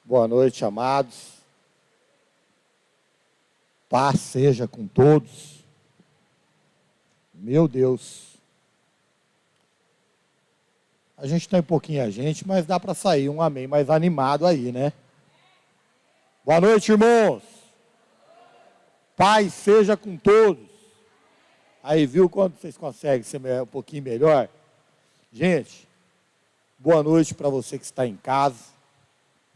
Boa noite, amados. Paz seja com todos. Meu Deus. A gente tem pouquinha gente, mas dá para sair um amém mais animado aí, né? Boa noite, irmãos. Paz seja com todos. Aí, viu quando vocês conseguem ser um pouquinho melhor? Gente, boa noite para você que está em casa.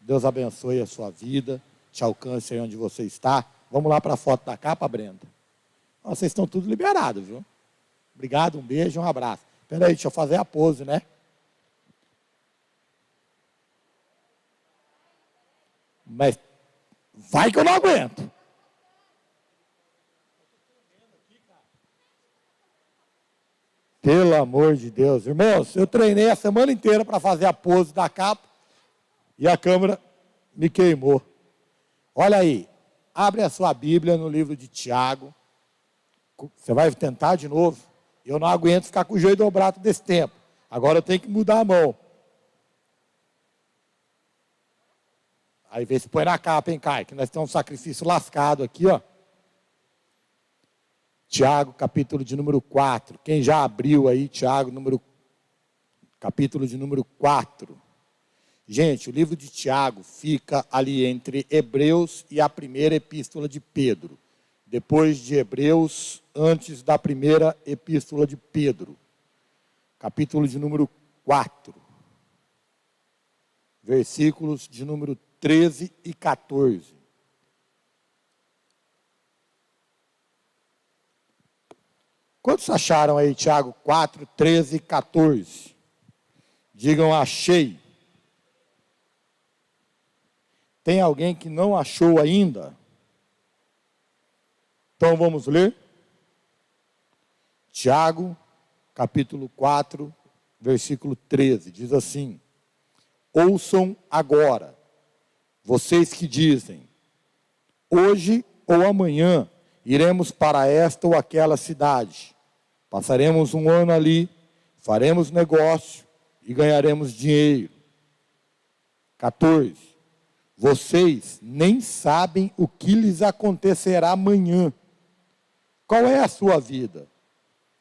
Deus abençoe a sua vida, te alcance aí onde você está. Vamos lá para a foto da capa, Brenda? Vocês estão tudo liberados, viu? Obrigado, um beijo, um abraço. Espera aí, deixa eu fazer a pose, né? Mas vai que eu não aguento. Pelo amor de Deus. Irmãos, eu treinei a semana inteira para fazer a pose da capa e a câmera me queimou. Olha aí, abre a sua Bíblia no livro de Tiago. Você vai tentar de novo? Eu não aguento ficar com o joelho dobrado desse tempo. Agora eu tenho que mudar a mão. Aí vê se põe na capa, hein, Caio? Que nós temos um sacrifício lascado aqui, ó. Tiago, capítulo de número 4. Quem já abriu aí, Tiago, capítulo de número 4. Gente, o livro de Tiago fica ali entre Hebreus e a primeira epístola de Pedro. Depois de Hebreus, antes da primeira epístola de Pedro. Capítulo de número 4. Versículos de número 13 e 14. Quantos acharam aí, Tiago 4, 13 e 14? Digam, achei. Tem alguém que não achou ainda? Então vamos ler? Tiago, capítulo 4, versículo 13, diz assim: ouçam agora, vocês que dizem, hoje ou amanhã iremos para esta ou aquela cidade, passaremos um ano ali, faremos negócio e ganharemos dinheiro. 14. Vocês nem sabem o que lhes acontecerá amanhã. Qual é a sua vida?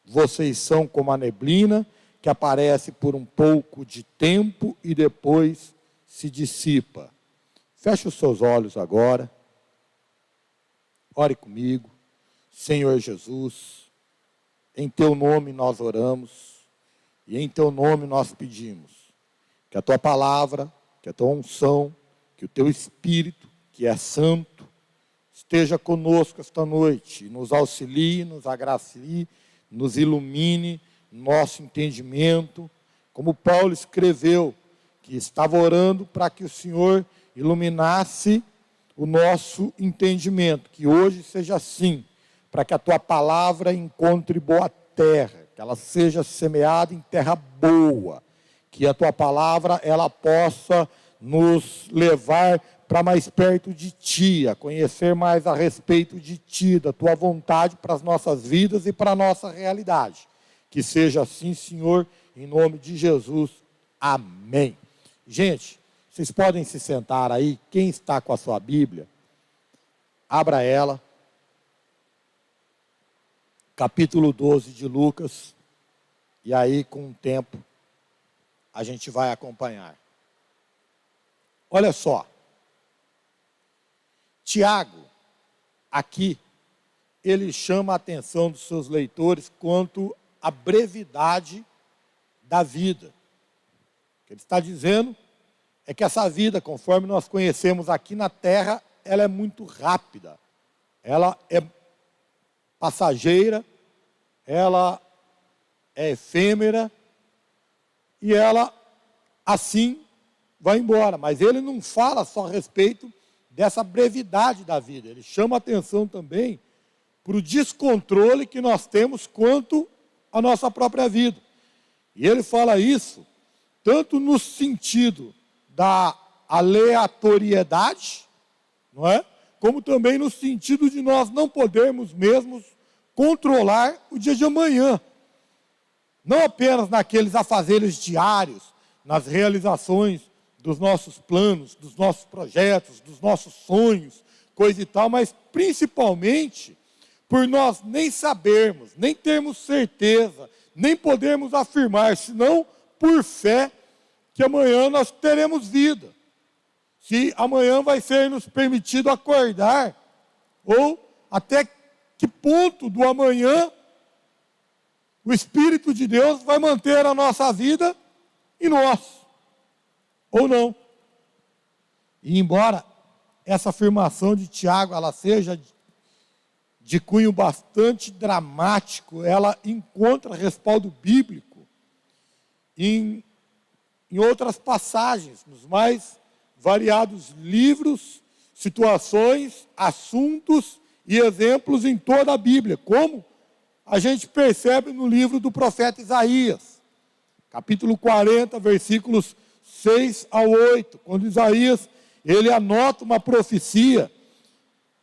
Vocês são como a neblina que aparece por um pouco de tempo e depois se dissipa. Feche os seus olhos agora. Ore comigo. Senhor Jesus, em teu nome nós oramos e em teu nome nós pedimos que a tua palavra, que a tua unção, que o teu Espírito, que é santo, esteja conosco esta noite, nos auxilie, nos agracie, nos ilumine nosso entendimento, como Paulo escreveu, que estava orando para que o Senhor iluminasse o nosso entendimento, que hoje seja assim, para que a tua palavra encontre boa terra, que ela seja semeada em terra boa, que a tua palavra ela possa nos levar para mais perto de ti, a conhecer mais a respeito de ti, da tua vontade para as nossas vidas e para a nossa realidade. Que seja assim, Senhor, em nome de Jesus. Amém. Gente, vocês podem se sentar aí, quem está com a sua Bíblia, abra ela. Capítulo 12 de Lucas, e aí com o tempo a gente vai acompanhar. Olha só, Tiago, aqui, ele chama a atenção dos seus leitores quanto à brevidade da vida. O que ele está dizendo é que essa vida, conforme nós conhecemos aqui na Terra, ela é muito rápida, ela é passageira, ela é efêmera e ela, assim, vai embora. Mas ele não fala só a respeito dessa brevidade da vida. Ele chama a atenção também para o descontrole que nós temos quanto à nossa própria vida. E ele fala isso tanto no sentido da aleatoriedade, não é? Como também no sentido de nós não podermos mesmo controlar o dia de amanhã. Não apenas naqueles afazeres diários, nas realizações dos nossos planos, dos nossos projetos, dos nossos sonhos, coisa e tal, mas principalmente por nós nem sabermos, nem termos certeza, nem podermos afirmar, senão por fé, que amanhã nós teremos vida. Se amanhã vai ser nos permitido acordar, ou até que ponto do amanhã o Espírito de Deus vai manter a nossa vida em nós, ou não. E embora essa afirmação de Tiago, ela seja de cunho bastante dramático, ela encontra respaldo bíblico em outras passagens, nos mais variados livros, situações, assuntos e exemplos em toda a Bíblia, como a gente percebe no livro do profeta Isaías, capítulo 40, versículos 6 ao 8, quando Isaías, ele anota uma profecia,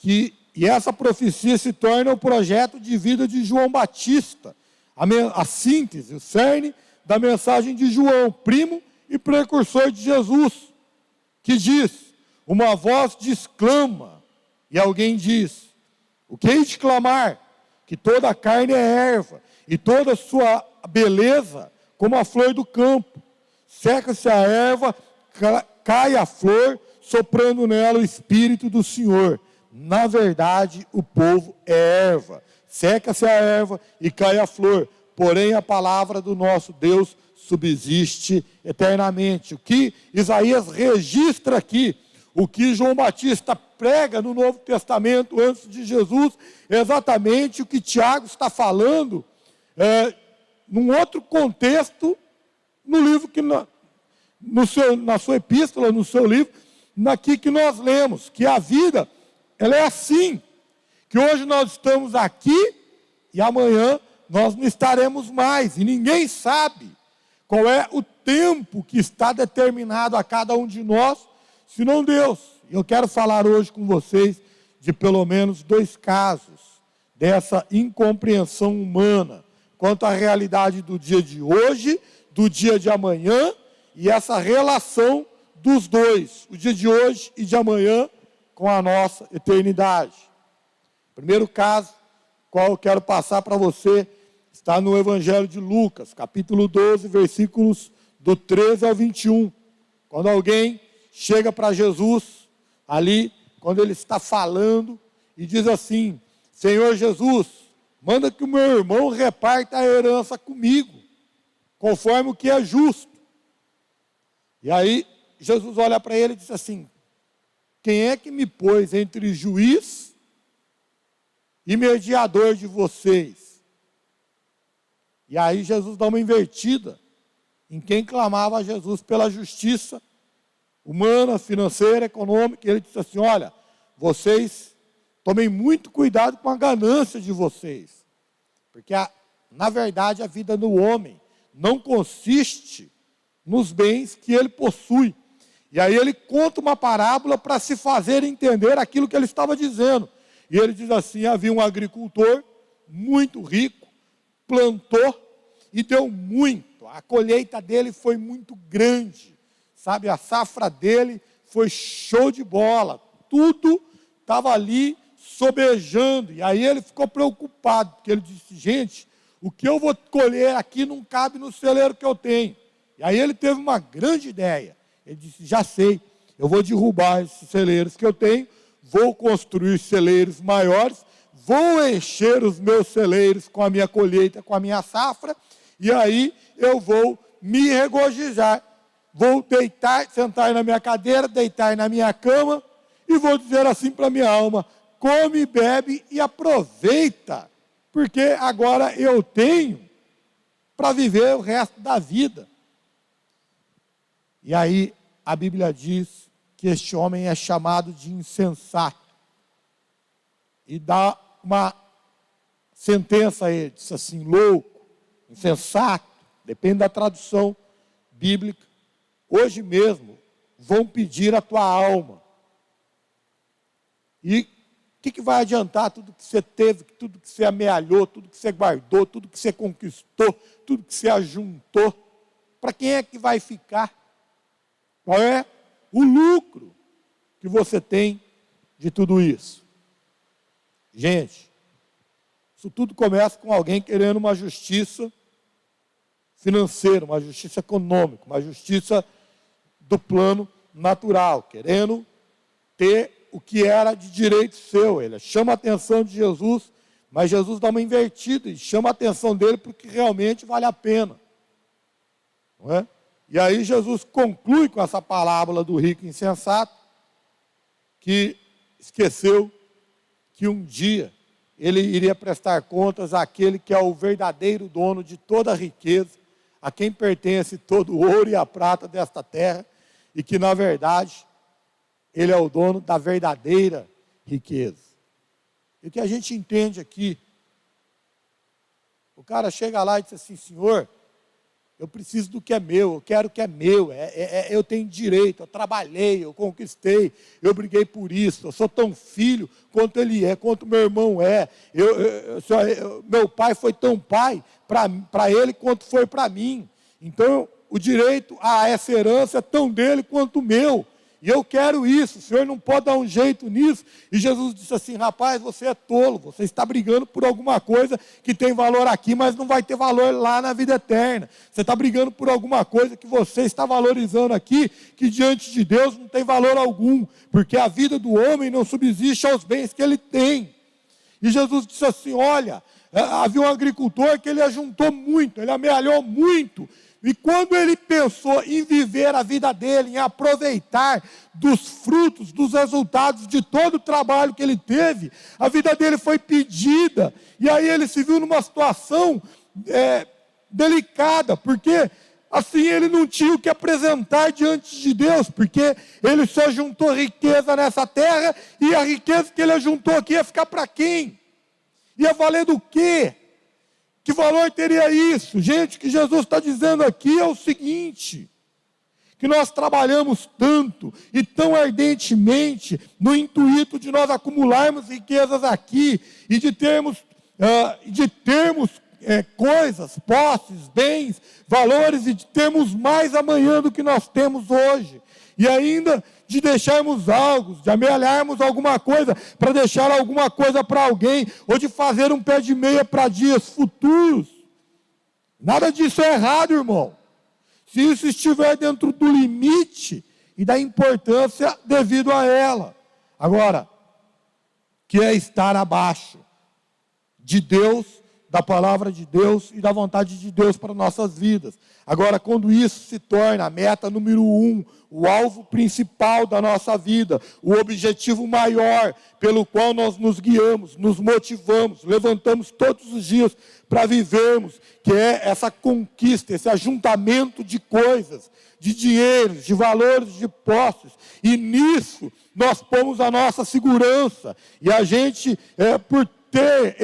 e essa profecia se torna o projeto de vida de João Batista, a síntese, o cerne da mensagem de João, primo e precursor de Jesus, que diz: uma voz diz clama, e alguém diz: o que hei de clamar? Que toda a carne é erva, e toda a sua beleza como a flor do campo. Seca-se a erva, cai a flor, soprando nela o Espírito do Senhor. Na verdade, o povo é erva. Seca-se a erva e cai a flor, porém a palavra do nosso Deus subsiste eternamente. O que Isaías registra aqui, o que João Batista prega no Novo Testamento antes de Jesus, é exatamente o que Tiago está falando, num outro contexto, no livro que na sua epístola, no seu livro, aqui que nós lemos, que a vida, ela é assim, que hoje nós estamos aqui e amanhã nós não estaremos mais, e ninguém sabe qual é o tempo que está determinado a cada um de nós, senão Deus. Eu quero falar hoje com vocês de pelo menos 2 casos dessa incompreensão humana quanto à realidade do dia de hoje, do dia de amanhã, e essa relação dos dois, o dia de hoje e de amanhã, com a nossa eternidade. O primeiro caso, qual eu quero passar para você, está no Evangelho de Lucas, capítulo 12, versículos do 13 ao 21. Quando alguém chega para Jesus, ali, quando ele está falando, e diz assim: Senhor Jesus, manda que o meu irmão reparta a herança comigo, conforme o que é justo. E aí, Jesus olha para ele e diz assim: quem é que me pôs entre juiz e mediador de vocês? E aí Jesus dá uma invertida em quem clamava a Jesus pela justiça humana, financeira, econômica. E ele disse assim: olha, vocês tomem muito cuidado com a ganância de vocês, porque na verdade a vida do homem não consiste nos bens que ele possui. E aí ele conta uma parábola para se fazer entender aquilo que ele estava dizendo. E ele diz assim: havia um agricultor muito rico, plantou e deu muito. A colheita dele foi muito grande, sabe? A safra dele foi show de bola. Tudo estava ali sobejando. E aí ele ficou preocupado, porque ele disse: gente, o que eu vou colher aqui não cabe no celeiro que eu tenho. E aí ele teve uma grande ideia. Ele disse: já sei, eu vou derrubar esses celeiros que eu tenho, vou construir celeiros maiores, vou encher os meus celeiros com a minha colheita, com a minha safra, e aí eu vou me regozijar. Vou deitar, sentar na minha cadeira, deitar na minha cama, e vou dizer assim para a minha alma: come, bebe e aproveita, porque agora eu tenho para viver o resto da vida. E aí a Bíblia diz que este homem é chamado de insensato. E dá uma sentença a ele, diz assim: louco, insensato, depende da tradução bíblica. Hoje mesmo vão pedir a tua alma. E o que vai adiantar tudo que você teve, tudo que você amealhou, tudo que você guardou, tudo que você conquistou, tudo que você ajuntou? Para quem é que vai ficar? Qual é o lucro que você tem de tudo isso? Gente, isso tudo começa com alguém querendo uma justiça financeira, uma justiça econômica, uma justiça do plano natural, querendo ter o que era de direito seu. Ele chama a atenção de Jesus, mas Jesus dá uma invertida e chama a atenção dele para o que realmente vale a pena. Não é? E aí Jesus conclui com essa parábola do rico insensato, que esqueceu que um dia ele iria prestar contas àquele que é o verdadeiro dono de toda a riqueza, a quem pertence todo o ouro e a prata desta terra, e que, na verdade, ele é o dono da verdadeira riqueza. E o que a gente entende aqui, o cara chega lá e diz assim: Senhor, eu preciso do que é meu, eu quero o que é meu, eu tenho direito, eu trabalhei, eu conquistei, eu briguei por isso, eu sou tão filho quanto ele é, quanto meu irmão é, meu pai foi tão pai para ele quanto foi para mim, então o direito a essa herança é tão dele quanto o meu, e eu quero isso, o Senhor não pode dar um jeito nisso. E Jesus disse assim: rapaz, você é tolo, você está brigando por alguma coisa que tem valor aqui, mas não vai ter valor lá na vida eterna. Você está brigando por alguma coisa que você está valorizando aqui, que diante de Deus não tem valor algum, porque a vida do homem não subsiste aos bens que ele tem. E Jesus disse assim: olha, havia um agricultor que ele ajuntou muito, ele amealhou muito. E quando ele pensou em viver a vida dele, em aproveitar dos frutos, dos resultados de todo o trabalho que ele teve, a vida dele foi pedida. E aí ele se viu numa situação delicada, porque assim ele não tinha o que apresentar diante de Deus, porque ele só juntou riqueza nessa terra, e a riqueza que ele juntou aqui ia ficar para quem? Ia valer do quê? Que valor teria isso? Gente, o que Jesus está dizendo aqui é o seguinte: que nós trabalhamos tanto e tão ardentemente no intuito de nós acumularmos riquezas aqui e de termos coisas, posses, bens, valores, e de termos mais amanhã do que nós temos hoje. E ainda de deixarmos algo, de amealharmos alguma coisa para deixar alguma coisa para alguém, ou de fazer um pé de meia para dias futuros. Nada disso é errado, irmão. Se isso estiver dentro do limite e da importância devido a ela. Agora, que é estar abaixo de Deus, da palavra de Deus e da vontade de Deus para nossas vidas. Agora, quando isso se torna a meta número 1, o alvo principal da nossa vida, o objetivo maior pelo qual nós nos guiamos, nos motivamos, levantamos todos os dias para vivermos, que é essa conquista, esse ajuntamento de coisas, de dinheiros, de valores, de posses, e nisso nós pomos a nossa segurança, e a gente, por ter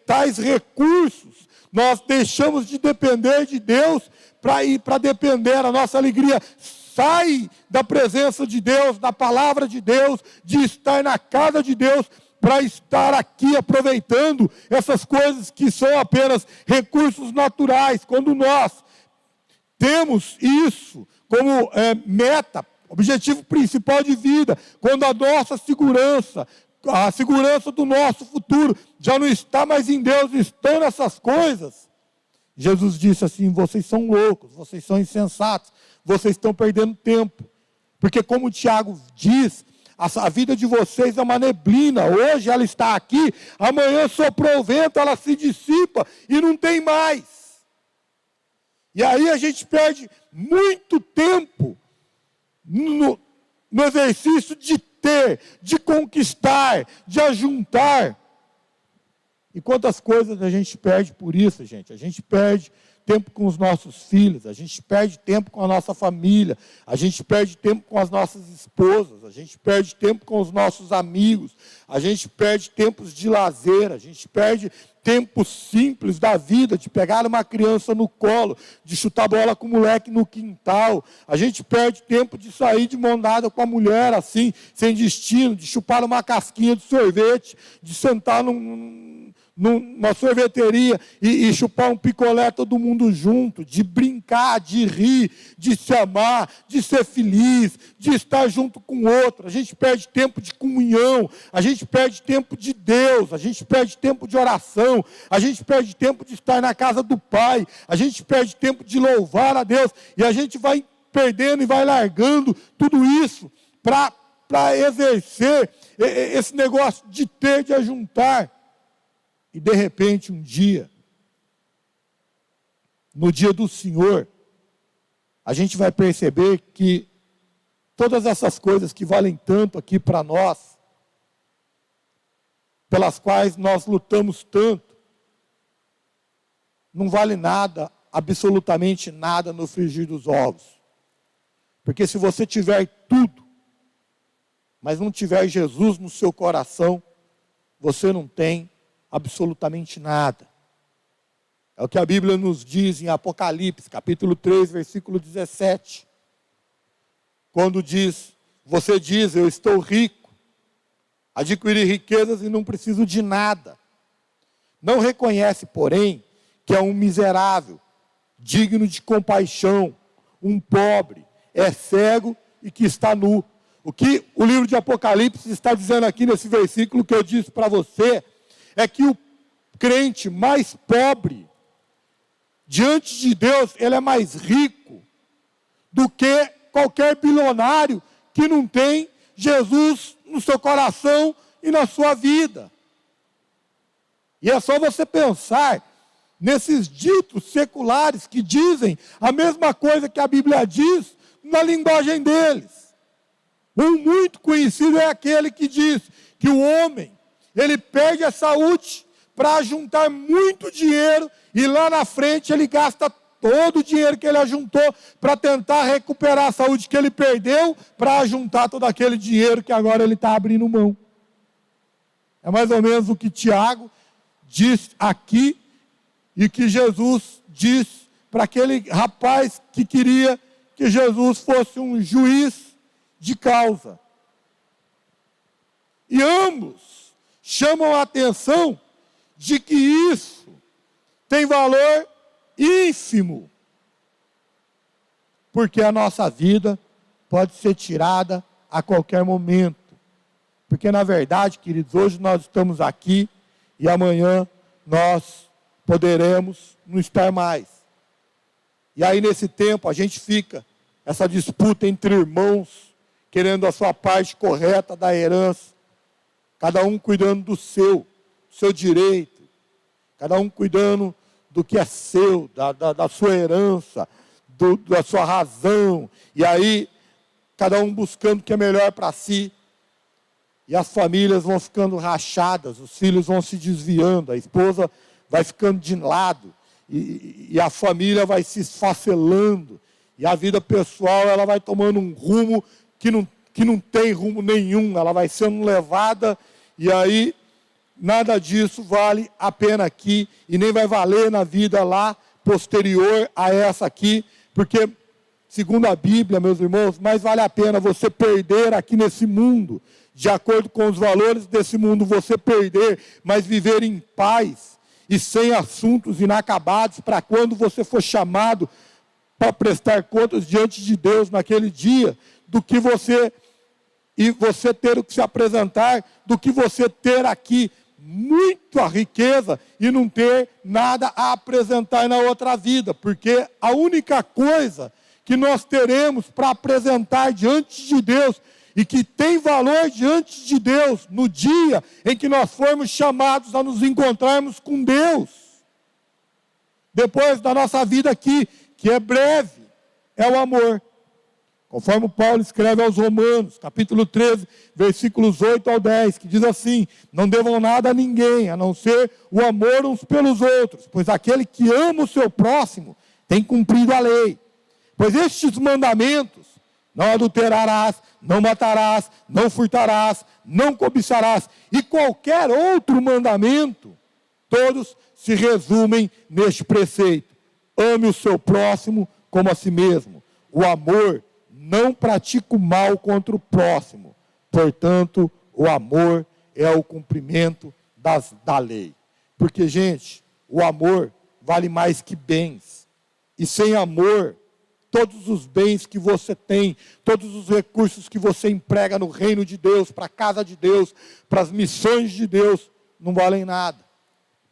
tais recursos, nós deixamos de depender de Deus para depender. A nossa alegria sai da presença de Deus, da palavra de Deus, de estar na casa de Deus, para estar aqui aproveitando essas coisas que são apenas recursos naturais. Quando nós temos isso como meta, objetivo principal de vida, quando a nossa segurança, a segurança do nosso futuro já não está mais em Deus, estão nessas coisas. Jesus disse assim: vocês são loucos, vocês são insensatos, vocês estão perdendo tempo. Porque como o Tiago diz, a vida de vocês é uma neblina. Hoje ela está aqui, amanhã soprou o vento, ela se dissipa e não tem mais. E aí a gente perde muito tempo no exercício de ter, de conquistar, de ajuntar. E quantas coisas a gente perde por isso, gente? A gente perde tempo com os nossos filhos, a gente perde tempo com a nossa família, a gente perde tempo com as nossas esposas, a gente perde tempo com os nossos amigos, a gente perde tempos de lazer, a gente perde tempo simples da vida, de pegar uma criança no colo, de chutar bola com o moleque no quintal. A gente perde tempo de sair de mão dada com a mulher assim, sem destino, de chupar uma casquinha de sorvete, de sentar numa sorveteria e chupar um picolé todo mundo junto, de brincar, de rir, de se amar, de ser feliz, de estar junto com o outro. A gente perde tempo de comunhão, a gente perde tempo de Deus, a gente perde tempo de oração, a gente perde tempo de estar na casa do Pai, a gente perde tempo de louvar a Deus, e a gente vai perdendo e vai largando tudo isso para exercer esse negócio de ter, de ajuntar. E de repente, um dia, no dia do Senhor, a gente vai perceber que todas essas coisas que valem tanto aqui para nós, pelas quais nós lutamos tanto, não vale nada, absolutamente nada no frigir dos ovos. Porque se você tiver tudo, mas não tiver Jesus no seu coração, você não tem absolutamente nada. É o que a Bíblia nos diz em Apocalipse, capítulo 3, versículo 17. Quando diz, você diz, eu estou rico, adquiri riquezas e não preciso de nada. Não reconhece, porém, que é um miserável, digno de compaixão, um pobre, é cego e que está nu. O que o livro de Apocalipse está dizendo aqui nesse versículo que eu disse para você, é que o crente mais pobre, diante de Deus, ele é mais rico do que qualquer bilionário que não tem Jesus no seu coração e na sua vida. E é só você pensar nesses ditos seculares que dizem a mesma coisa que a Bíblia diz na linguagem deles. Um muito conhecido é aquele que diz que o homem, ele perde a saúde para juntar muito dinheiro e lá na frente ele gasta todo o dinheiro que ele ajuntou para tentar recuperar a saúde que ele perdeu para juntar todo aquele dinheiro que agora ele está abrindo mão. É mais ou menos o que Tiago diz aqui e que Jesus diz para aquele rapaz que queria que Jesus fosse um juiz de causa. E ambos chamam a atenção de que isso tem valor ínfimo, porque a nossa vida pode ser tirada a qualquer momento. Porque na verdade, queridos, hoje nós estamos aqui e amanhã nós poderemos não estar mais. E aí nesse tempo a gente fica, essa disputa entre irmãos, querendo a sua parte correta da herança, cada um cuidando do seu direito, cada um cuidando do que é seu, da sua herança, da sua razão, e aí cada um buscando o que é melhor para si, e as famílias vão ficando rachadas, os filhos vão se desviando, a esposa vai ficando de lado, e a família vai se esfacelando, e a vida pessoal ela vai tomando um rumo que não tem rumo nenhum, ela vai sendo levada, e aí nada disso vale a pena aqui, e nem vai valer na vida lá, posterior a essa aqui, porque, segundo a Bíblia, meus irmãos, mais vale a pena você perder aqui nesse mundo, de acordo com os valores desse mundo, você perder, mas viver em paz, e sem assuntos inacabados, para quando você for chamado para prestar contas diante de Deus naquele dia, do que você ter que se apresentar, do que você ter aqui muita riqueza e não ter nada a apresentar na outra vida, porque a única coisa que nós teremos para apresentar diante de Deus e que tem valor diante de Deus no dia em que nós formos chamados a nos encontrarmos com Deus, depois da nossa vida aqui, que é breve, é o amor. Conforme Paulo escreve aos Romanos, capítulo 13, versículos 8 ao 10, que diz assim: não devam nada a ninguém, a não ser o amor uns pelos outros, pois aquele que ama o seu próximo tem cumprido a lei. Pois estes mandamentos, não adulterarás, não matarás, não furtarás, não cobiçarás, e qualquer outro mandamento, Todos se resumem neste preceito: ame o seu próximo como a si mesmo. O amor não pratica o mal contra o próximo. Portanto, o amor é o cumprimento da lei. Porque, gente, o amor vale mais que bens. E sem amor, todos os bens que você tem, todos os recursos que você emprega no reino de Deus, para a casa de Deus, para as missões de Deus, não valem nada.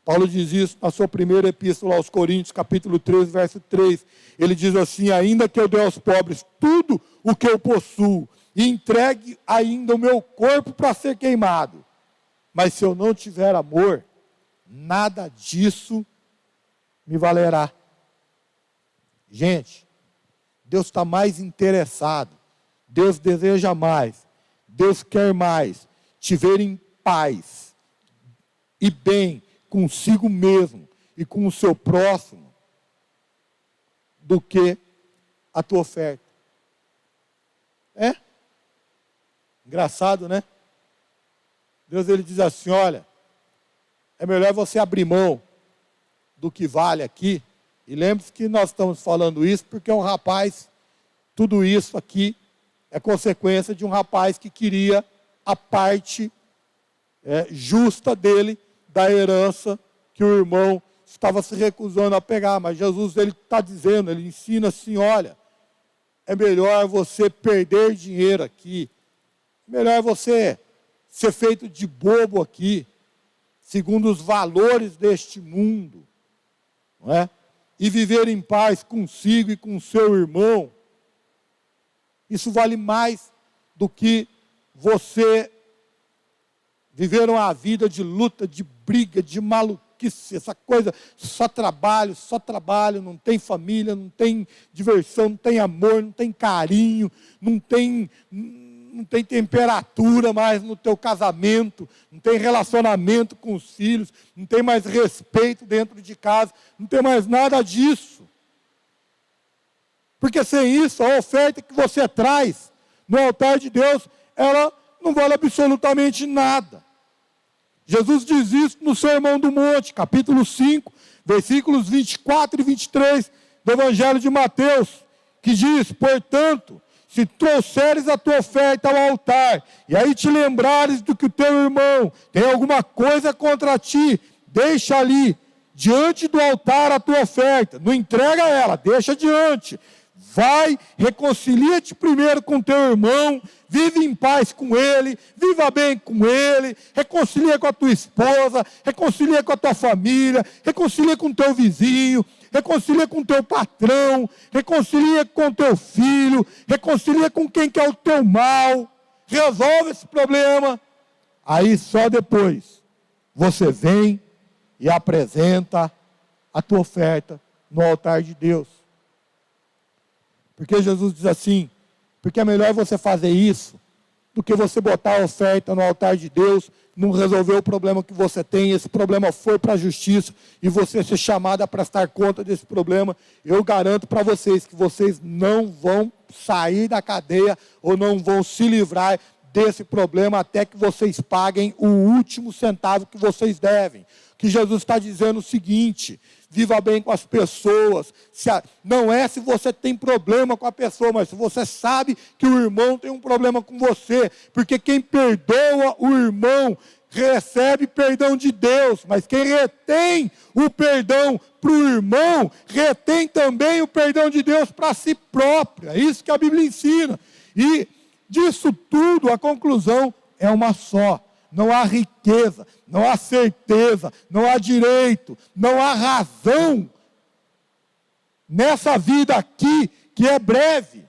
Paulo diz isso na sua primeira epístola aos Coríntios, capítulo 13, verso 3. Ele diz assim: ainda que eu dê aos pobres tudo o que eu possuo, e entregue ainda o meu corpo para ser queimado, mas se eu não tiver amor, nada disso me valerá. Gente, Deus está mais interessado, Deus deseja mais, Deus quer mais te ver em paz e bem consigo mesmo e com o seu próximo do que a tua oferta. É? Engraçado, né? Deus, ele diz assim: olha, é melhor você abrir mão do que vale aqui. E lembre-se que nós estamos falando isso porque um rapaz, tudo isso aqui é consequência de um rapaz que queria a parte justa dele, da herança que o irmão estava se recusando a pegar. Mas Jesus, ele está dizendo, ele ensina assim: olha, é melhor você perder dinheiro aqui, melhor você ser feito de bobo aqui, segundo os valores deste mundo, não é? E viver em paz consigo e com o seu irmão. Isso vale mais do que você viver uma vida de luta, de briga, de maluquice, essa coisa, só trabalho, não tem família, não tem diversão, não tem amor, não tem carinho, não tem temperatura mais no teu casamento, não tem relacionamento com os filhos, não tem mais respeito dentro de casa, não tem mais nada disso. Porque sem isso, a oferta que você traz no altar de Deus, ela não vale absolutamente nada. Jesus diz isso no Sermão do Monte, capítulo 5, versículos 24 e 23 do Evangelho de Mateus, que diz: portanto, se trouxeres a tua oferta ao altar, e aí te lembrares do que o teu irmão tem alguma coisa contra ti, deixa ali, diante do altar, a tua oferta. Não entrega ela, deixa diante. Vai, reconcilia-te primeiro com teu irmão, vive em paz com ele, viva bem com ele, reconcilia com a tua esposa, reconcilia com a tua família, reconcilia com o teu vizinho, reconcilia com o teu patrão, reconcilia com o teu filho, reconcilia com quem quer o teu mal, resolve esse problema. Aí só depois você vem e apresenta a tua oferta no altar de Deus. Porque Jesus diz assim: porque é melhor você fazer isso do que você botar a oferta no altar de Deus, não resolver o problema que você tem, esse problema foi para a justiça e você ser chamado a prestar conta desse problema. Eu garanto para vocês que vocês não vão sair da cadeia ou não vão se livrar desse problema até que vocês paguem o último centavo que vocês devem. Que Jesus está dizendo o seguinte: viva bem com as pessoas. Não é se você tem problema com a pessoa, mas se você sabe que o irmão tem um problema com você. Porque quem perdoa o irmão recebe perdão de Deus, mas quem retém o perdão para o irmão, retém também o perdão de Deus para si próprio. É isso que a Bíblia ensina. E disso tudo, a conclusão é uma só: não há riqueza, não há certeza, não há direito, não há razão nessa vida aqui, que é breve,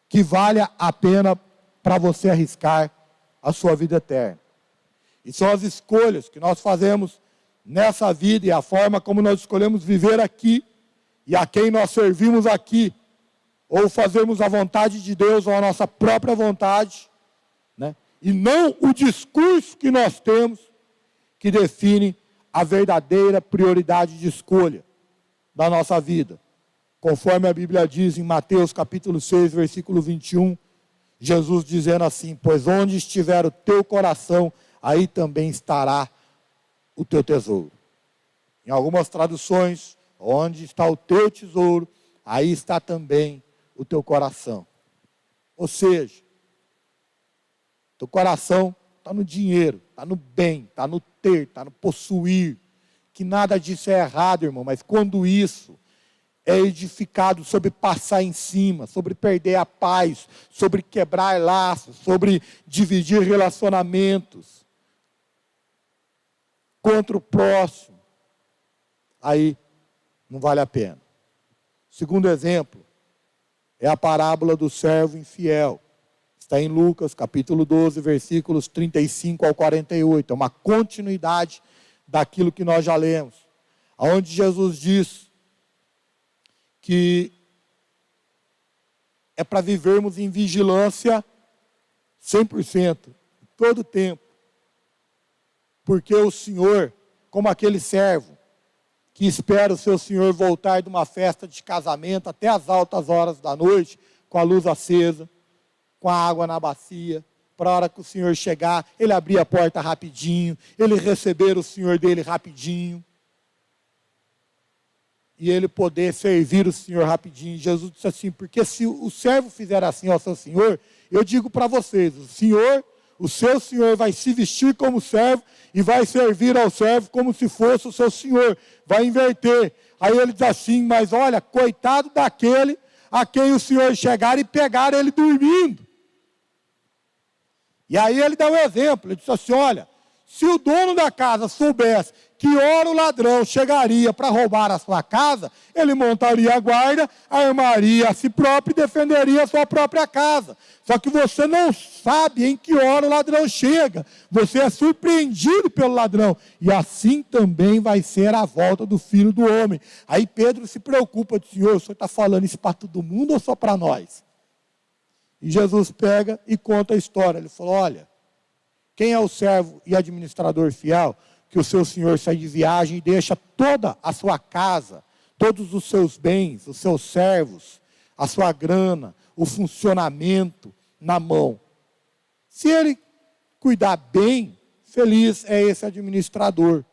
que valha a pena para você arriscar a sua vida eterna. E são as escolhas que nós fazemos nessa vida e a forma como nós escolhemos viver aqui e a quem nós servimos aqui, ou fazemos a vontade de Deus ou a nossa própria vontade, né? E não o discurso que nós temos, que define a verdadeira prioridade de escolha da nossa vida. Conforme a Bíblia diz em Mateus capítulo 6, versículo 21, Jesus dizendo assim: pois onde estiver o teu coração, aí também estará o teu tesouro. Em algumas traduções, onde está o teu tesouro, aí está também o teu coração. Ou seja, teu coração está no dinheiro, está no bem, está no ter, está no possuir. Que nada disso é errado, irmão, mas quando isso é edificado sobre passar em cima, sobre perder a paz, sobre quebrar laços, sobre dividir relacionamentos contra o próximo, aí não vale a pena. Segundo exemplo é a parábola do servo infiel. Está em Lucas, capítulo 12, versículos 35 ao 48. É uma continuidade daquilo que nós já lemos. Onde Jesus diz que é para vivermos em vigilância 100%, todo o tempo. Porque o Senhor, como aquele servo, que espera o seu senhor voltar de uma festa de casamento até as altas horas da noite, com a luz acesa, com a água na bacia, para a hora que o senhor chegar, ele abrir a porta rapidinho, ele receber o senhor dele rapidinho, e ele poder servir o senhor rapidinho. Jesus disse assim, porque se o servo fizer assim ao seu senhor, eu digo para vocês, o seu senhor vai se vestir como servo e vai servir ao servo como se fosse o seu senhor. Vai inverter. Aí ele diz assim, mas olha, coitado daquele a quem o senhor chegar e pegar ele dormindo. E aí ele dá um exemplo, ele diz assim, olha, se o dono da casa soubesse que hora o ladrão chegaria para roubar a sua casa, ele montaria a guarda, armaria a si próprio e defenderia a sua própria casa. Só que você não sabe em que hora o ladrão chega. Você é surpreendido pelo ladrão. E assim também vai ser a volta do Filho do Homem. Aí Pedro se preocupa, diz, Senhor, o Senhor está falando isso para todo mundo ou só para nós? E Jesus pega e conta a história. Ele falou, olha, quem é o servo e administrador fiel, que o seu senhor sai de viagem e deixa toda a sua casa, todos os seus bens, os seus servos, a sua grana, o funcionamento na mão. Se ele cuidar bem, feliz é esse administrador.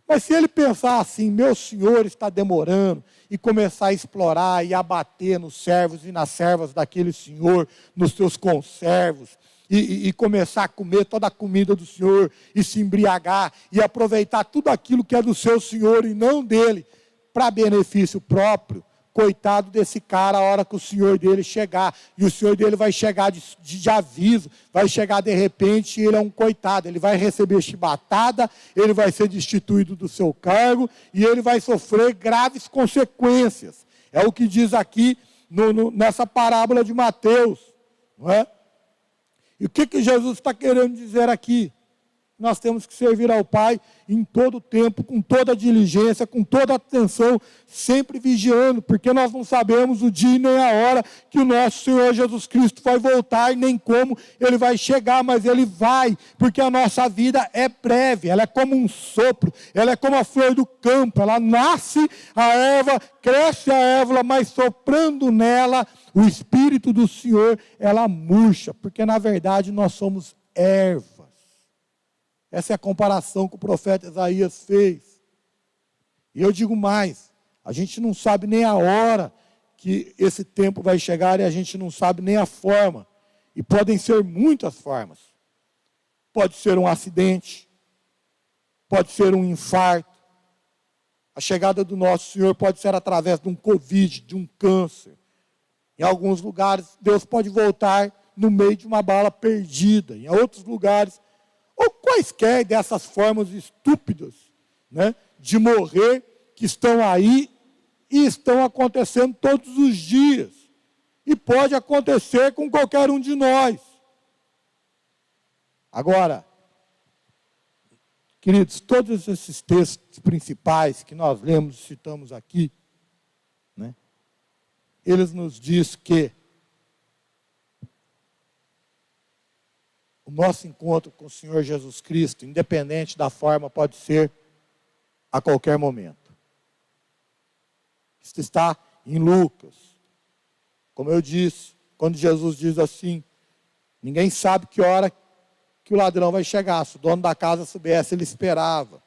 Mas se ele pensar assim, meu senhor está demorando, e começar a explorar e abater nos servos e nas servas daquele senhor, nos seus conservos, e começar a comer toda a comida do senhor, e se embriagar, e aproveitar tudo aquilo que é do seu senhor e não dele, para benefício próprio, coitado desse cara a hora que o senhor dele chegar, e o senhor dele vai chegar de aviso, vai chegar de repente e ele é um coitado, ele vai receber chibatada, ele vai ser destituído do seu cargo, e ele vai sofrer graves consequências. É o que diz aqui nessa parábola de Mateus, não é? E o que Jesus está querendo dizer aqui? Nós temos que servir ao Pai em todo o tempo, com toda a diligência, com toda a atenção, sempre vigiando, porque nós não sabemos o dia nem a hora que o nosso Senhor Jesus Cristo vai voltar, nem como Ele vai chegar, mas Ele vai, porque a nossa vida é breve, ela é como um sopro, ela é como a flor do campo, ela nasce a erva, cresce a erva, mas soprando nela o Espírito do Senhor, ela murcha, porque na verdade nós somos ervas. Essa é a comparação que o profeta Isaías fez. E eu digo mais, a gente não sabe nem a hora que esse tempo vai chegar e a gente não sabe nem a forma. E podem ser muitas formas. Pode ser um acidente, pode ser um infarto. A chegada do nosso Senhor pode ser através de um Covid, de um câncer. Em alguns lugares, Deus pode voltar no meio de uma bala perdida. Em outros lugares, ou quaisquer dessas formas estúpidas, né, de morrer, que estão aí e estão acontecendo todos os dias. E pode acontecer com qualquer um de nós. Agora, queridos, todos esses textos principais que nós lemos e citamos aqui, né, eles nos diz que o nosso encontro com o Senhor Jesus Cristo, independente da forma, pode ser a qualquer momento. Isso está em Lucas. Como eu disse, quando Jesus diz assim, ninguém sabe que hora que o ladrão vai chegar. Se o dono da casa soubesse, ele esperava.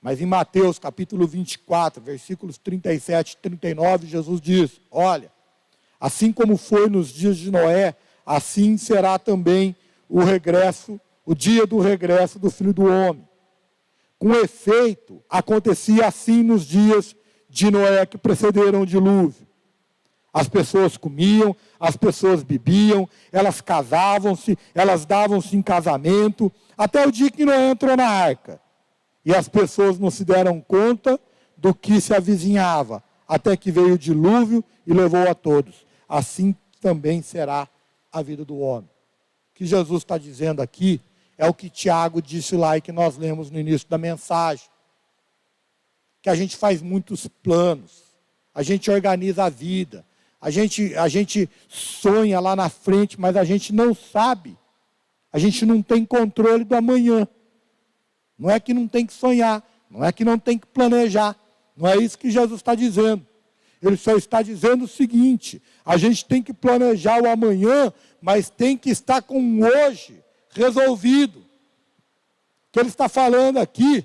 Mas em Mateus capítulo 24, versículos 37 e 39, Jesus diz: olha, assim como foi nos dias de Noé, assim será também o dia do regresso do Filho do Homem. Com efeito, acontecia assim nos dias de Noé que precederam o dilúvio. As pessoas comiam, as pessoas bebiam, elas casavam-se, elas davam-se em casamento, até o dia que Noé entrou na arca. E as pessoas não se deram conta do que se avizinhava, até que veio o dilúvio e levou a todos. Assim também será a vida do homem. O que Jesus está dizendo aqui é o que Tiago disse lá e que nós lemos no início da mensagem. Que a gente faz muitos planos, a gente organiza a vida, a gente sonha lá na frente, mas a gente não sabe, a gente não tem controle do amanhã. Não é que não tem que sonhar, não é que não tem que planejar, não é isso que Jesus está dizendo. Ele só está dizendo o seguinte: a gente tem que planejar o amanhã, mas tem que estar com o hoje resolvido. O que ele está falando aqui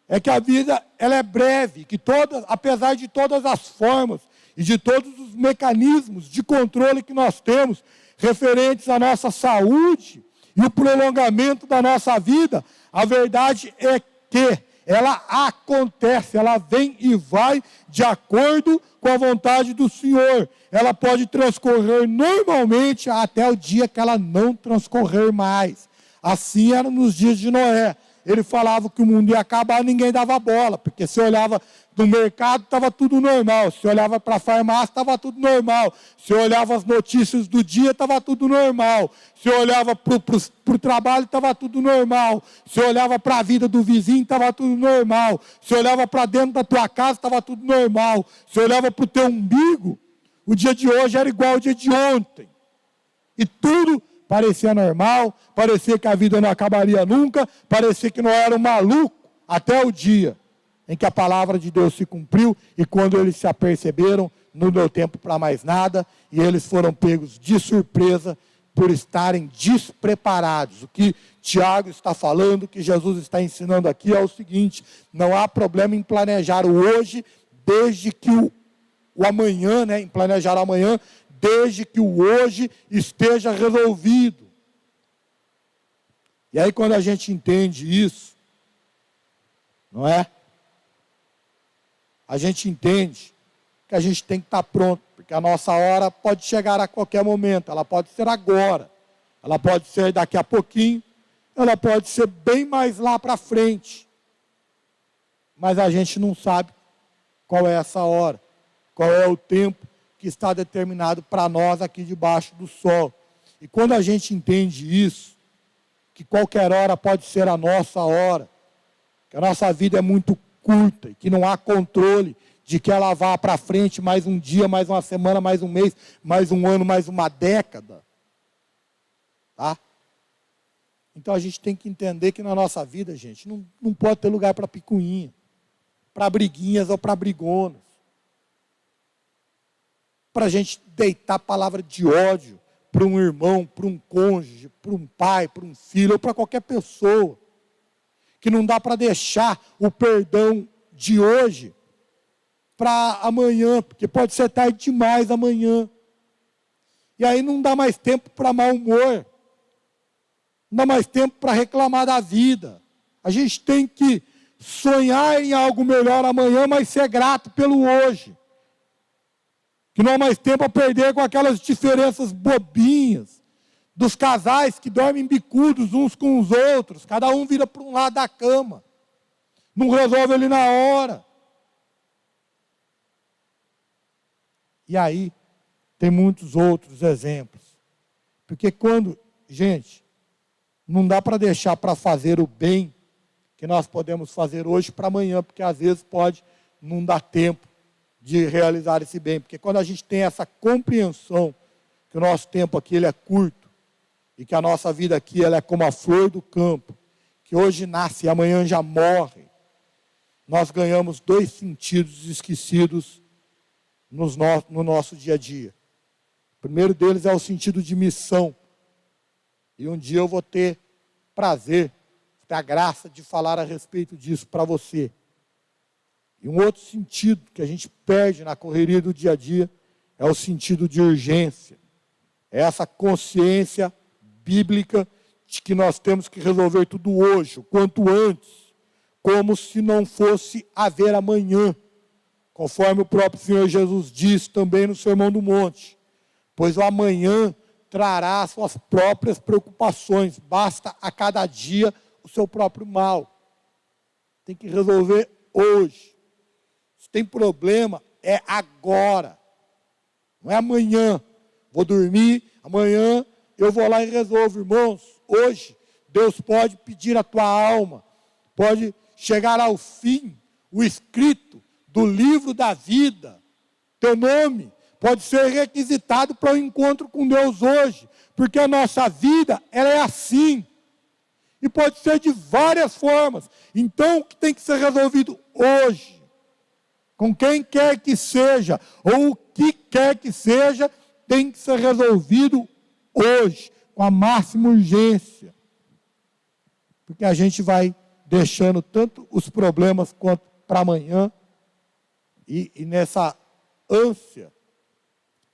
é que a vida ela é breve, que apesar de todas as formas e de todos os mecanismos de controle que nós temos referentes à nossa saúde e o prolongamento da nossa vida, a verdade é que ela acontece, ela vem e vai de acordo com a vontade do Senhor. Ela pode transcorrer normalmente até o dia que ela não transcorrer mais. Assim era nos dias de Noé. Ele falava que o mundo ia acabar, ninguém dava bola, porque se olhava no mercado, estava tudo normal. Se olhava para a farmácia, estava tudo normal. Se olhava as notícias do dia, estava tudo normal. Se olhava para o trabalho, estava tudo normal. Se olhava para a vida do vizinho, estava tudo normal. Se olhava para dentro da tua casa, estava tudo normal. Se olhava para o teu umbigo, o dia de hoje era igual ao dia de ontem. E tudo parecia normal, parecia que a vida não acabaria nunca, parecia que não era um maluco, até o dia em que a palavra de Deus se cumpriu, e quando eles se aperceberam, não deu tempo para mais nada, e eles foram pegos de surpresa por estarem despreparados. O que Tiago está falando, o que Jesus está ensinando aqui é o seguinte: não há problema em planejar o hoje, desde que o amanhã, em planejar o amanhã, desde que o hoje esteja resolvido. E aí quando a gente entende isso, não é? A gente entende que a gente tem que estar pronto, porque a nossa hora pode chegar a qualquer momento, ela pode ser agora, ela pode ser daqui a pouquinho, ela pode ser bem mais lá para frente. Mas a gente não sabe qual é essa hora, qual é o tempo que está determinado para nós aqui debaixo do sol. E quando a gente entende isso, que qualquer hora pode ser a nossa hora, que a nossa vida é muito curta e que não há controle de que ela vá para frente mais um dia, mais uma semana, mais um mês, mais um ano, mais uma década. Tá? Então a gente tem que entender que na nossa vida, gente, não pode ter lugar para picuinha, para briguinhas ou para brigonas. Para a gente deitar palavra de ódio para um irmão, para um cônjuge, para um pai, para um filho, ou para qualquer pessoa. Que não dá para deixar o perdão de hoje para amanhã, porque pode ser tarde demais amanhã. E aí não dá mais tempo para mau humor, não dá mais tempo para reclamar da vida. A gente tem que sonhar em algo melhor amanhã, mas ser grato pelo hoje. Que não há mais tempo a perder com aquelas diferenças bobinhas dos casais que dormem bicudos uns com os outros, cada um vira para um lado da cama, não resolve ali na hora. E aí, tem muitos outros exemplos. Porque quando, gente, não dá para deixar para fazer o bem que nós podemos fazer hoje para amanhã, porque às vezes pode não dar tempo de realizar esse bem. Porque quando a gente tem essa compreensão que o nosso tempo aqui ele é curto, e que a nossa vida aqui ela é como a flor do campo, que hoje nasce e amanhã já morre, nós ganhamos dois sentidos esquecidos no nosso dia a dia. O primeiro deles é o sentido de missão. E um dia eu vou ter prazer, ter a graça de falar a respeito disso para você. E um outro sentido que a gente perde na correria do dia a dia é o sentido de urgência. É essa consciência bíblica de que nós temos que resolver tudo hoje, o quanto antes, como se não fosse haver amanhã, conforme o próprio Senhor Jesus disse também no Sermão do Monte, pois o amanhã trará suas próprias preocupações, basta a cada dia o seu próprio mal. Tem que resolver hoje. Se tem problema, é agora, não é amanhã. Vou dormir, amanhã eu vou lá e resolvo, irmãos. Hoje, Deus pode pedir a tua alma, pode chegar ao fim, o escrito do livro da vida, teu nome pode ser requisitado para o encontro com Deus hoje, porque a nossa vida, ela é assim, e pode ser de várias formas. Então, o que tem que ser resolvido hoje, com quem quer que seja, ou o que quer que seja, tem que ser resolvido hoje, com a máxima urgência, porque a gente vai deixando tanto os problemas quanto para amanhã, e nessa ânsia,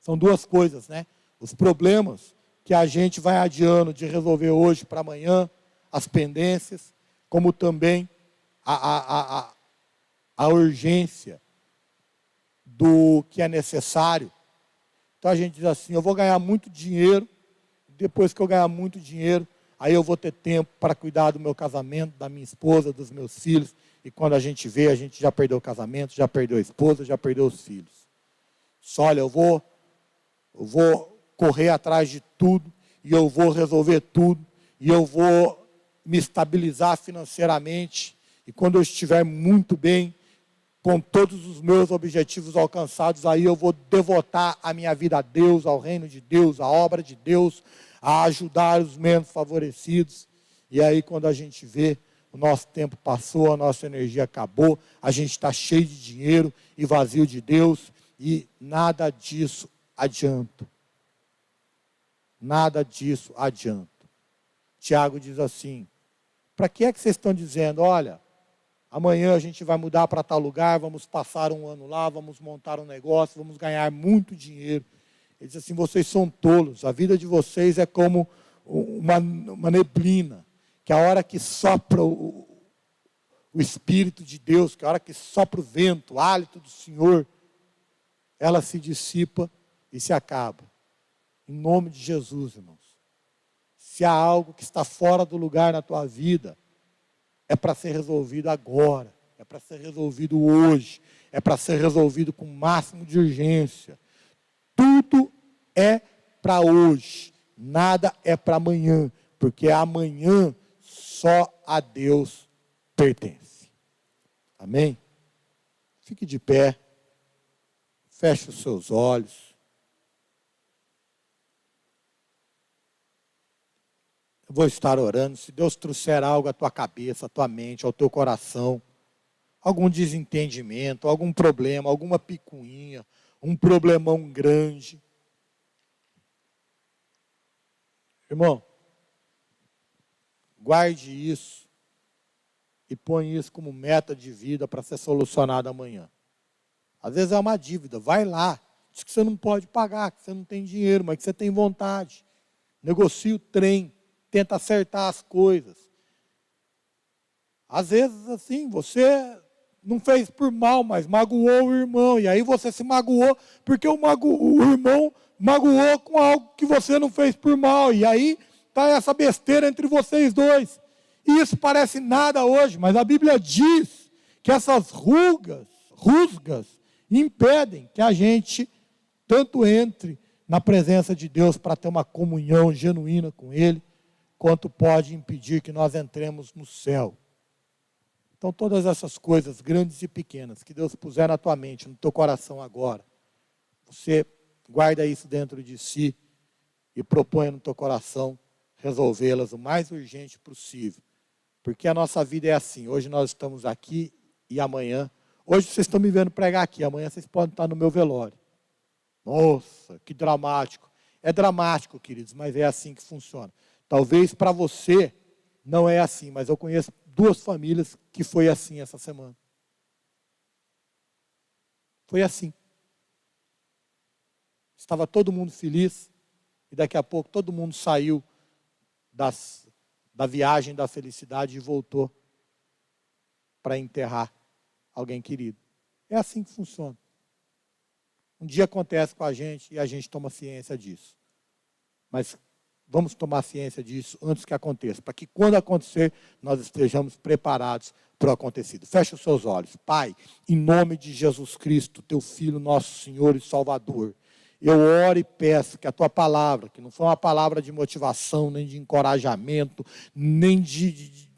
são duas coisas, né? Os problemas que a gente vai adiando de resolver hoje para amanhã, as pendências, como também a urgência do que é necessário. Então a gente diz assim, eu vou ganhar muito dinheiro, depois que eu ganhar muito dinheiro, aí eu vou ter tempo para cuidar do meu casamento, da minha esposa, dos meus filhos, e quando a gente vê, a gente já perdeu o casamento, já perdeu a esposa, já perdeu os filhos. Só olha, eu vou correr atrás de tudo, e eu vou resolver tudo, e eu vou me estabilizar financeiramente, e quando eu estiver muito bem, com todos os meus objetivos alcançados, aí eu vou devotar a minha vida a Deus, ao reino de Deus, à obra de Deus, a ajudar os menos favorecidos. E aí quando a gente vê, o nosso tempo passou, a nossa energia acabou, a gente está cheio de dinheiro e vazio de Deus, e nada disso adianta. Nada disso adianta. Tiago diz assim, para que é que vocês estão dizendo, olha, amanhã a gente vai mudar para tal lugar, vamos passar um ano lá, vamos montar um negócio, vamos ganhar muito dinheiro. Ele diz assim, vocês são tolos, a vida de vocês é como uma neblina, que a hora que sopra o Espírito de Deus, que a hora que sopra o vento, o hálito do Senhor, ela se dissipa e se acaba. Em nome de Jesus, irmãos. Se há algo que está fora do lugar na tua vida, é para ser resolvido agora, é para ser resolvido hoje, é para ser resolvido com o máximo de urgência. Tudo é para hoje, nada é para amanhã, porque amanhã só a Deus pertence. Amém? Fique de pé, feche os seus olhos. Eu vou estar orando, se Deus trouxer algo à tua cabeça, à tua mente, ao teu coração, algum desentendimento, algum problema, alguma picuinha, um problemão grande. Irmão, guarde isso e põe isso como meta de vida para ser solucionado amanhã. Às vezes é uma dívida, vai lá, diz que você não pode pagar, que você não tem dinheiro, mas que você tem vontade. Negocia o trem. Tenta acertar as coisas. Às vezes, assim, você não fez por mal, mas magoou o irmão. E aí você se magoou, porque o irmão magoou com algo que você não fez por mal. E aí está essa besteira entre vocês dois. E isso parece nada hoje, mas a Bíblia diz que essas rusgas, impedem que a gente tanto entre na presença de Deus para ter uma comunhão genuína com Ele, quanto pode impedir que nós entremos no céu. Então, todas essas coisas, grandes e pequenas, que Deus puser na tua mente, no teu coração agora, você guarda isso dentro de si e proponha no teu coração resolvê-las o mais urgente possível. Porque a nossa vida é assim, hoje nós estamos aqui e amanhã, hoje vocês estão me vendo pregar aqui, amanhã vocês podem estar no meu velório. Nossa, que dramático. É dramático, queridos, mas é assim que funciona. Talvez para você não é assim, mas eu conheço 2 famílias que foi assim essa semana. Foi assim. Estava todo mundo feliz, e daqui a pouco todo mundo saiu da viagem da felicidade e voltou para enterrar alguém querido. É assim que funciona. Um dia acontece com a gente e a gente toma ciência disso. Mas vamos tomar ciência disso antes que aconteça, para que quando acontecer, nós estejamos preparados para o acontecido. Feche os seus olhos. Pai, em nome de Jesus Cristo, teu Filho, nosso Senhor e Salvador, eu oro e peço que a tua palavra, que não foi uma palavra de motivação, nem de encorajamento, nem de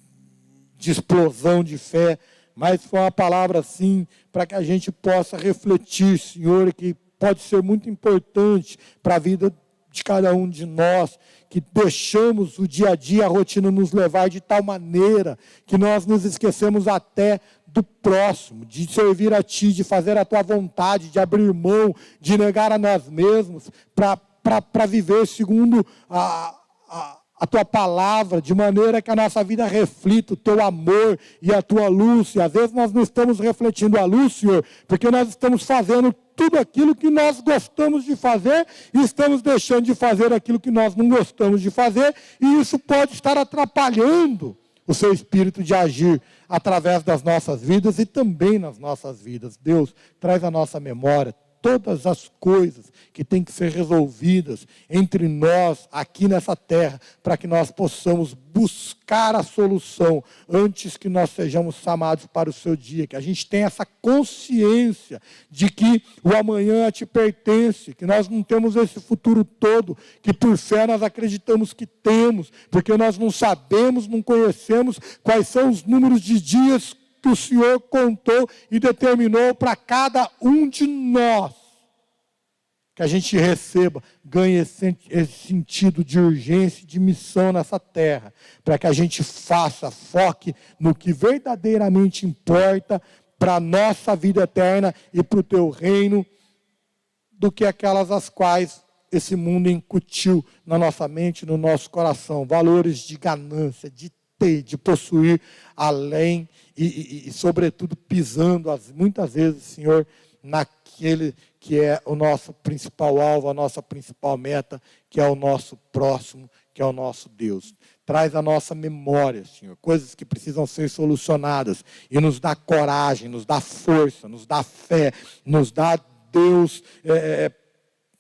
explosão de fé, mas foi uma palavra assim, para que a gente possa refletir, Senhor, e que pode ser muito importante para a vida de cada um de nós, que deixamos o dia a dia, a rotina nos levar de tal maneira, que nós nos esquecemos até do próximo, de servir a Ti, de fazer a Tua vontade, de abrir mão, de negar a nós mesmos, para viver segundo a Tua palavra, de maneira que a nossa vida reflita o Teu amor e a Tua luz. E às vezes nós não estamos refletindo a luz, Senhor, porque nós estamos fazendo tudo aquilo que nós gostamos de fazer e estamos deixando de fazer aquilo que nós não gostamos de fazer, e isso pode estar atrapalhando o Seu Espírito de agir através das nossas vidas e também nas nossas vidas. Deus, traz à nossa memória todas as coisas que têm que ser resolvidas entre nós aqui nessa terra, para que nós possamos buscar a solução antes que nós sejamos chamados para o seu dia, que a gente tenha essa consciência de que o amanhã te pertence, que nós não temos esse futuro todo, que por fé nós acreditamos que temos, porque nós não sabemos, não conhecemos quais são os números de dias que o Senhor contou e determinou para cada um de nós. Que a gente receba, ganhe esse sentido de urgência e de missão nessa terra, para que a gente foque no que verdadeiramente importa para a nossa vida eterna e para o teu reino, do que aquelas as quais esse mundo incutiu na nossa mente, no nosso coração. Valores de ganância, de possuir além e sobretudo, pisando muitas vezes, Senhor, naquele que é o nosso principal alvo, a nossa principal meta, que é o nosso próximo, que é o nosso Deus. Traz à nossa memória, Senhor, coisas que precisam ser solucionadas, e nos dá coragem, nos dá força, nos dá fé, nos dá, Deus,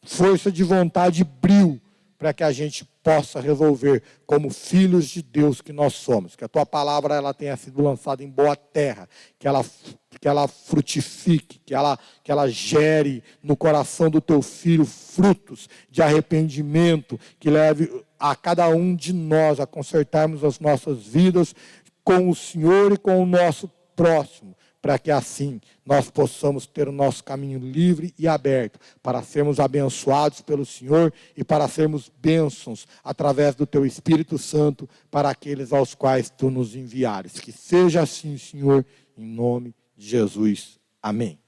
força de vontade e brio, para que a gente possa resolver como filhos de Deus que nós somos. Que a tua palavra ela tenha sido lançada em boa terra, que ela frutifique, que ela gere no coração do teu filho frutos de arrependimento, que leve a cada um de nós a consertarmos as nossas vidas com o Senhor e com o nosso próximo, para que assim nós possamos ter o nosso caminho livre e aberto, para sermos abençoados pelo Senhor e para sermos bênçãos através do Teu Espírito Santo para aqueles aos quais Tu nos enviares. Que seja assim, Senhor, em nome de Jesus. Amém.